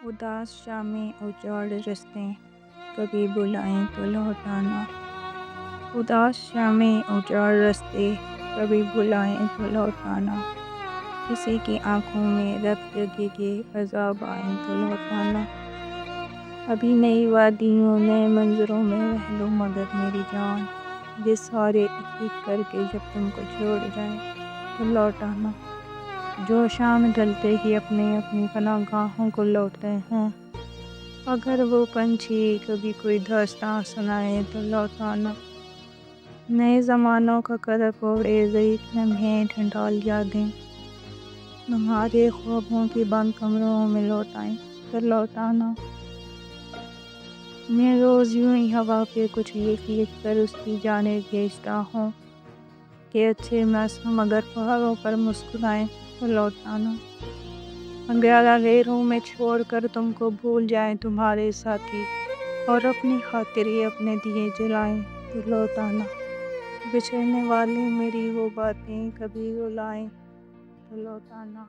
اداس شامیں اجاڑ رستے کبھی بلائیں تو لوٹ آنا۔ اداس شامیں اجاڑ رستے کبھی بلائیں تو لوٹ آنا۔ کسی کی آنکھوں میں رت جگے گے عذاب آئیں تو لوٹ آنا۔ ابھی نئی وادیوں نئے منظروں میں رہ لو مگر میری جان، یہ سارے ایک ایک کر کے جب تم کو چھوڑ جائیں تو لوٹ آنا۔ جو شام ڈھلتے ہی اپنی اپنی پناہ گاہوں کو لوٹتے ہیں، اگر وہ پنچھی کبھی کوئی داستاں سنائے تو لوٹ آنا۔ نئے زمانوں کا کرب اوڑھے ضعیف لمحے ڈھنڈال یادیں، تمہارے خوابوں کی بند کمروں میں لوٹ آئیں تو لوٹ آنا۔ میں روز یوں ہی ہوا پہ کچھ لکھ لکھ کر اس کی جانب بھیجتا ہوں کہ اچھے موسم اگر پہاڑوں پر مسکرائیں تو لوٹ آنا۔ انگارہ لہروں میں چھوڑ کر تم کو بھول جائیں تمہارے ساتھی، اور اپنی خاطر ہی اپنے دیے جلائیں تو لوٹ آنا۔ بچھڑنے والے میری وہ باتیں کبھی رلائیں تو لوٹ آنا۔